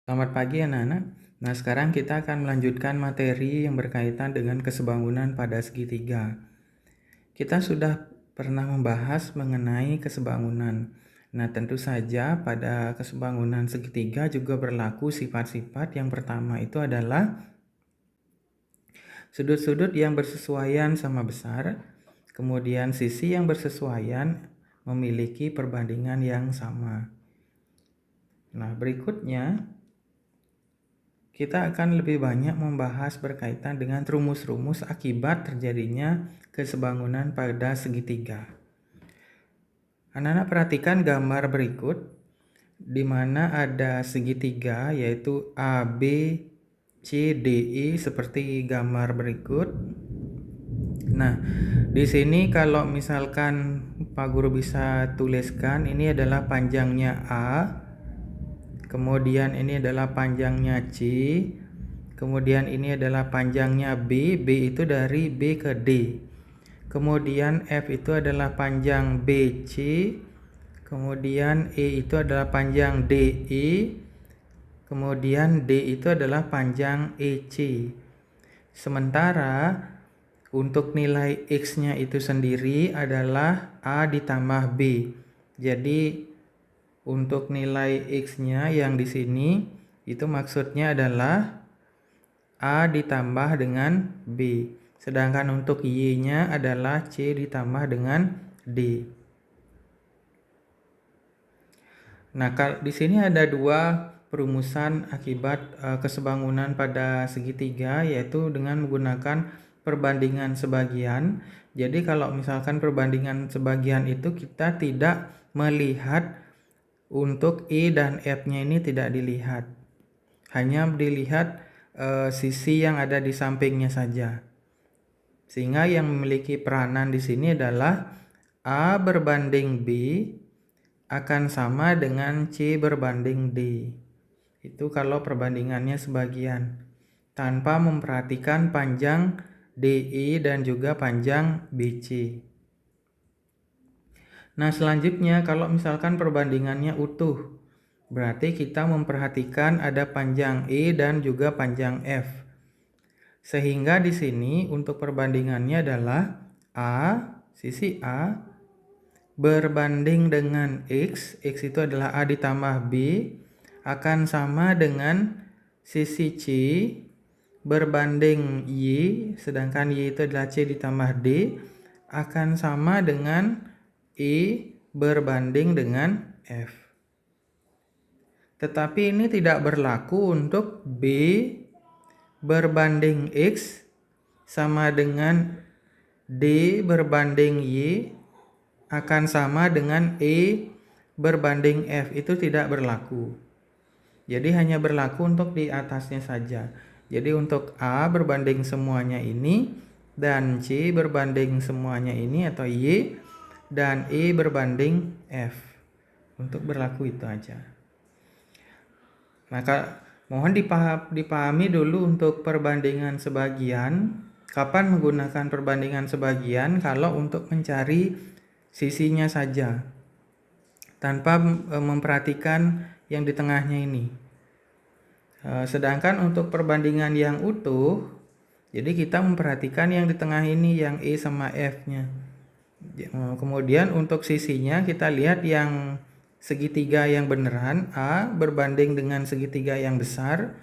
Selamat pagi anak-anak. Nah, sekarang kita akan melanjutkan materi yang berkaitan dengan kesebangunan pada segitiga. Kita sudah pernah membahas mengenai kesebangunan. Nah, tentu saja pada kesebangunan segitiga juga berlaku sifat-sifat. Yang pertama itu adalah sudut-sudut yang bersesuaian sama besar, kemudian sisi yang bersesuaian memiliki perbandingan yang sama. Nah, berikutnya kita akan lebih banyak membahas berkaitan dengan rumus-rumus akibat terjadinya kesebangunan pada segitiga. Anak-anak perhatikan gambar berikut, di mana ada segitiga yaitu AB, C, DE seperti gambar berikut. Nah, di sini kalau misalkan Pak Guru bisa tuliskan, ini adalah panjangnya A, kemudian ini adalah panjangnya C, kemudian ini adalah panjangnya B, B itu dari B ke D. Kemudian F itu adalah panjang BC, kemudian E itu adalah panjang DE, kemudian D itu adalah panjang EC. Sementara untuk nilai X-nya itu sendiri adalah A ditambah B. Jadi untuk nilai X-nya yang di sini itu maksudnya adalah A ditambah dengan B. Sedangkan untuk Y-nya adalah C ditambah dengan D. Nah, di sini ada dua perumusan akibat kesebangunan pada segitiga, yaitu dengan menggunakan perbandingan sebagian. Jadi kalau misalkan perbandingan sebagian itu kita tidak melihat untuk I dan F-nya ini tidak dilihat. Hanya dilihat sisi yang ada di sampingnya saja. Sehingga yang memiliki peranan di sini adalah A berbanding B akan sama dengan C berbanding D. Itu kalau perbandingannya sebagian. Tanpa memperhatikan panjang DE dan juga panjang BC. Nah, selanjutnya kalau misalkan perbandingannya utuh, berarti kita memperhatikan ada panjang E dan juga panjang F. Sehingga di sini untuk perbandingannya adalah sisi A berbanding dengan X itu adalah A ditambah B, akan sama dengan sisi C berbanding Y, sedangkan Y itu adalah C ditambah D, akan sama dengan E berbanding dengan F. Tetapi ini tidak berlaku untuk B berbanding X sama dengan D berbanding Y akan sama dengan E berbanding F. Itu tidak berlaku. Jadi hanya berlaku untuk di atasnya saja. Jadi untuk A berbanding semuanya ini dan C berbanding semuanya ini atau Y dan E berbanding F. Untuk berlaku itu aja. Maka mohon dipahami dulu untuk perbandingan sebagian. Kapan menggunakan perbandingan sebagian? Kalau untuk mencari sisinya saja, tanpa memperhatikan yang di tengahnya ini. Sedangkan untuk perbandingan yang utuh, jadi kita memperhatikan yang di tengah ini, yang E sama F-nya. Kemudian untuk sisinya kita lihat yang segitiga yang beneran, A berbanding dengan segitiga yang besar,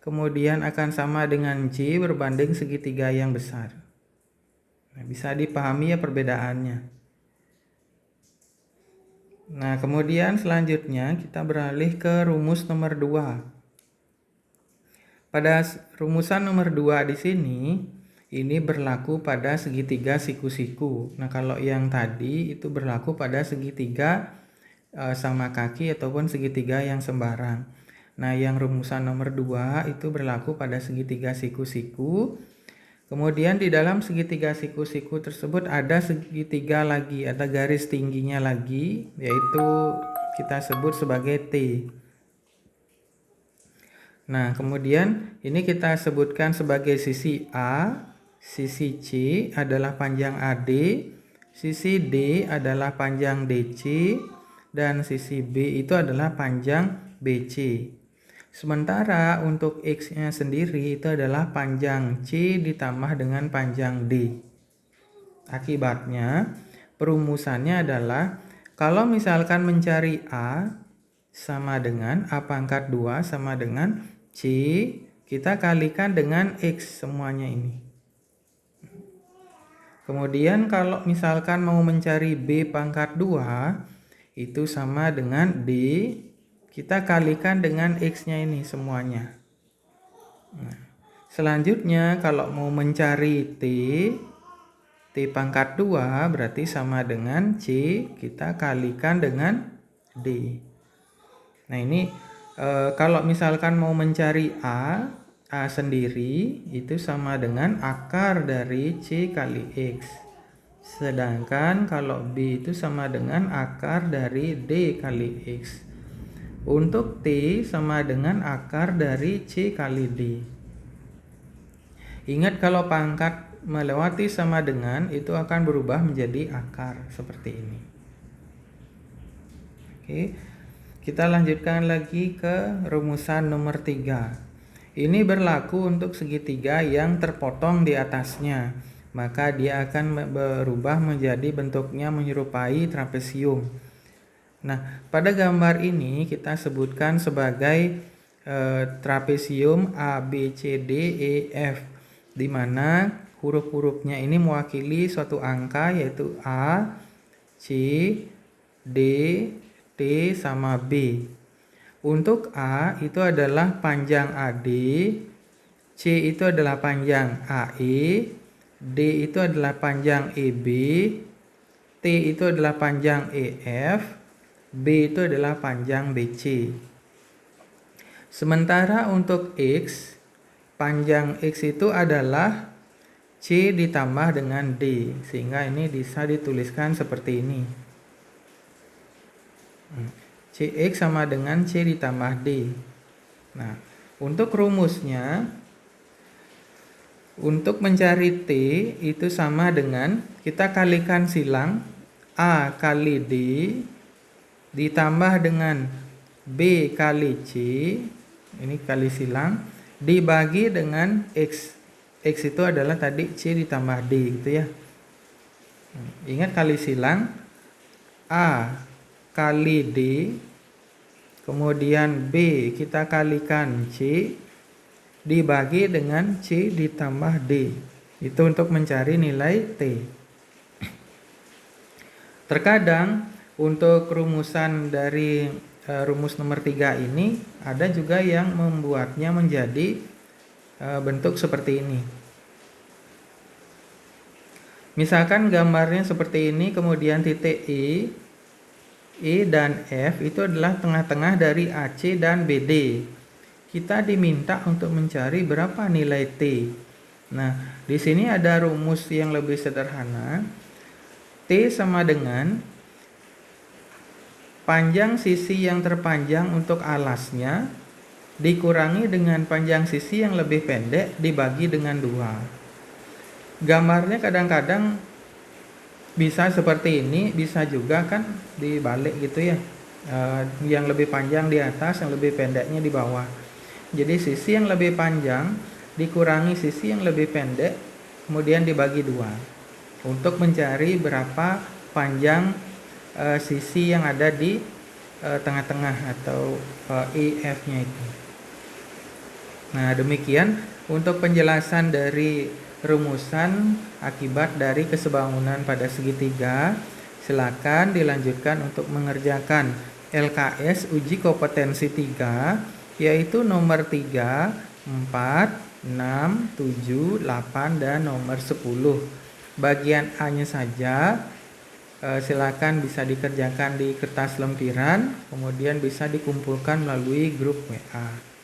kemudian akan sama dengan C berbanding segitiga yang besar. Nah, bisa dipahami ya perbedaannya. Nah, kemudian selanjutnya kita beralih ke rumus nomor 2. Pada rumusan nomor 2 di sini, ini berlaku pada segitiga siku-siku. Nah, kalau yang tadi itu berlaku pada segitiga sama kaki ataupun segitiga yang sembarang. Nah, yang rumusan nomor 2 itu berlaku pada segitiga siku-siku. Kemudian di dalam segitiga siku-siku tersebut ada segitiga lagi, ada garis tingginya lagi, yaitu kita sebut sebagai T. Nah, kemudian ini kita sebutkan sebagai sisi A, sisi C adalah panjang AD, sisi D adalah panjang DC, dan sisi B itu adalah panjang BC. Sementara untuk X-nya sendiri itu adalah panjang C ditambah dengan panjang D. Akibatnya perumusannya adalah kalau misalkan mencari A sama dengan A pangkat 2 sama dengan C, kita kalikan dengan X semuanya ini. Kemudian kalau misalkan mau mencari B pangkat 2 itu sama dengan D, kita kalikan dengan X-nya ini semuanya. Nah, selanjutnya kalau mau mencari T pangkat 2 berarti sama dengan C, kita kalikan dengan D. Nah ini kalau misalkan mau mencari A sendiri itu sama dengan akar dari C kali X. Sedangkan kalau B itu sama dengan akar dari D kali X. Untuk T sama dengan akar dari C kali D. Ingat kalau pangkat melewati sama dengan itu akan berubah menjadi akar seperti ini. Oke, kita lanjutkan lagi ke rumusan nomor 3. Ini berlaku untuk segitiga yang terpotong di atasnya, maka dia akan berubah menjadi bentuknya menyerupai trapesium. Nah, pada gambar ini kita sebutkan sebagai trapesium A, B, C, D, E, F, di mana huruf-hurufnya ini mewakili suatu angka yaitu A, C, D, T, sama B. Untuk A itu adalah panjang AD, C itu adalah panjang AE, D itu adalah panjang EB, T itu adalah panjang EF, B itu adalah panjang BC. Sementara untuk X, panjang X itu adalah C ditambah dengan D, sehingga ini bisa dituliskan seperti ini. CX sama dengan C ditambah D. Nah, untuk rumusnya, untuk mencari T itu sama dengan kita kalikan silang A kali D ditambah dengan B kali C, ini kali silang, dibagi dengan X. X itu adalah tadi C ditambah D gitu ya. Ingat kali silang A kali D, kemudian B kita kalikan C, dibagi dengan C ditambah D. Itu untuk mencari nilai T. Terkadang untuk rumusan dari rumus nomor 3 ini ada juga yang membuatnya menjadi bentuk seperti ini. Misalkan gambarnya seperti ini, kemudian titik E dan F itu adalah tengah-tengah dari AC dan BD. Kita diminta untuk mencari berapa nilai T. Nah, di sini ada rumus yang lebih sederhana. T sama dengan panjang sisi yang terpanjang untuk alasnya dikurangi dengan panjang sisi yang lebih pendek dibagi dengan 2. Gambarnya kadang-kadang bisa seperti ini, bisa juga kan dibalik gitu ya. Yang lebih panjang di atas, yang lebih pendeknya di bawah. Jadi sisi yang lebih panjang dikurangi sisi yang lebih pendek, kemudian dibagi 2. Untuk mencari berapa panjang sisi yang ada di tengah-tengah atau EF-nya itu. Nah, demikian untuk penjelasan dari rumusan akibat dari kesebangunan pada segitiga. Silakan dilanjutkan untuk mengerjakan LKS uji kompetensi 3, yaitu nomor 3, 4, 6, 7, 8, dan nomor 10. Bagian A-nya saja silakan bisa dikerjakan di kertas lempiran, kemudian bisa dikumpulkan melalui grup WA.